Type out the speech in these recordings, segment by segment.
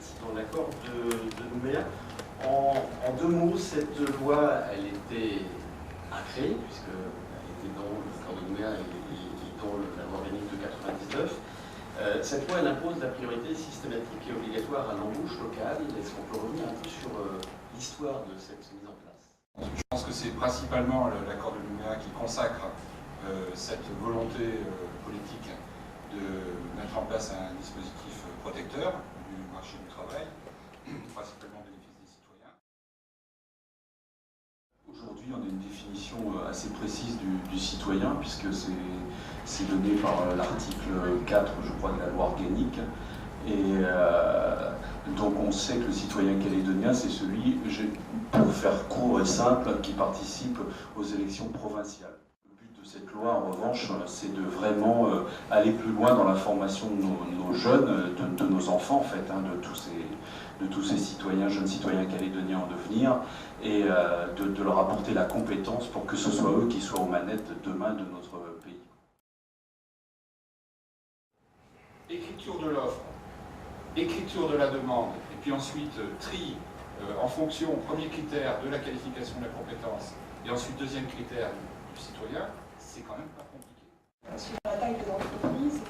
fait dans l'accord de Nouméa. En deux mots, cette loi, elle était à créer, puisqu'elle était dans l'accord de Nouméa et dans la loi organique de 99. Cette loi, elle impose la priorité systématique et obligatoire à l'embauche locale. Est-ce qu'on peut revenir un peu sur l'histoire de cette mise en place? Je pense que c'est principalement l'accord de Nouméa qui consacre cette volonté politique de mettre en place un dispositif protecteur du marché du travail, principalement au bénéfice des citoyens. Aujourd'hui, on a une définition assez précise du citoyen, puisque c'est donné par l'article 4, je crois, de la loi organique. Et donc on sait que le citoyen calédonien, c'est celui, pour faire court et simple, qui participe aux élections provinciales. Le but de cette loi, en revanche, c'est de vraiment aller plus loin dans la formation de nos jeunes, de nos enfants, en fait, hein, de tous ces citoyens, jeunes citoyens calédoniens en devenir, et de leur apporter la compétence pour que ce soit eux qui soient aux manettes demain de notre pays. Écriture de l'offre, écriture de la demande, et puis ensuite tri en fonction, premier critère, de la qualification de la compétence, et ensuite deuxième critère du citoyen, c'est quand même pas compliqué. Sur la taille des entreprises,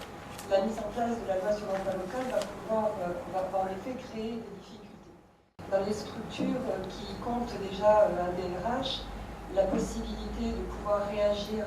la mise en place de la loi sur l'emploi local va en effet créer des difficultés. Dans les structures qui comptent déjà un DRH, la possibilité de pouvoir réagir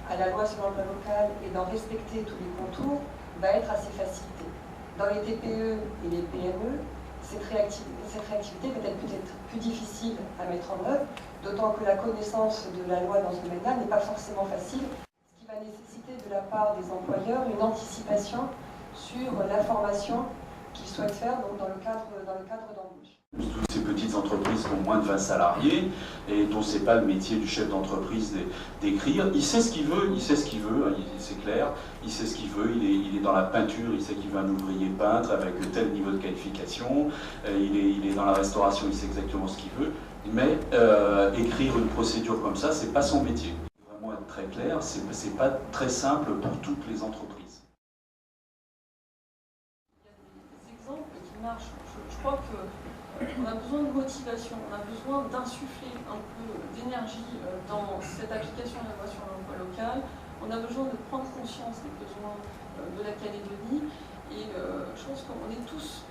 à la loi sur l'emploi local et d'en respecter tous les contours va être assez facilitée. Dans les TPE et les PME, cette réactivité va être peut-être plus difficile à mettre en œuvre, d'autant que la connaissance de la loi dans ce domaine-là n'est pas forcément facile, ce qui va nécessiter de la part des employeurs une anticipation sur la formation qu'ils souhaitent faire donc dans le cadre d'embauche. Toutes ces petites entreprises qui ont moins de 20 salariés et dont c'est pas le métier du chef d'entreprise d'écrire, il sait ce qu'il veut, c'est clair, il sait ce qu'il veut, il est dans la peinture, il sait qu'il veut un ouvrier peintre avec tel niveau de qualification, il est dans la restauration, il sait exactement ce qu'il veut, mais écrire une procédure comme ça, c'est pas son métier. Vraiment être très clair, c'est pas très simple pour toutes les entreprises. Il y a des exemples qui marchent, je crois que on a besoin de motivation, on a besoin d'insuffler un peu d'énergie dans cette application de la loi sur l'emploi local. On a besoin de prendre conscience des besoins de la Calédonie et je pense qu'on est tous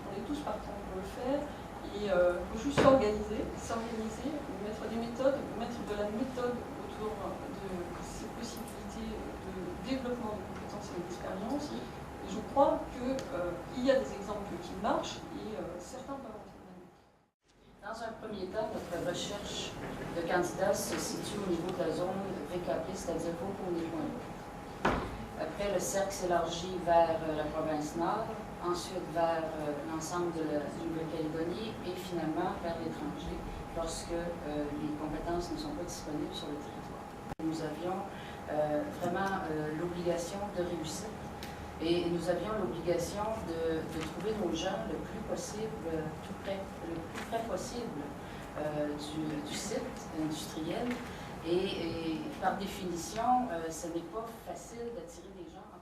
partants pour le faire. Et il faut juste s'organiser, mettre des méthodes, mettre de la méthode autour de ces possibilités de développement de compétences et d'expérience. Et je crois qu'il y a des exemples qui marchent et certains peuvent. Dans un premier temps, notre recherche de candidats se situe au niveau de la zone VKP, c'est-à-dire Vaupont-Nord. Après, le cercle s'élargit vers la province Nord, ensuite vers l'ensemble de la Nouvelle-Calédonie et finalement vers l'étranger lorsque les compétences ne sont pas disponibles sur le territoire. Nous avions vraiment l'obligation de réussir. Et nous avions l'obligation de trouver nos gens le plus possible, tout près, le plus près possible du site industriel. Et par définition, ce n'est pas facile d'attirer des gens en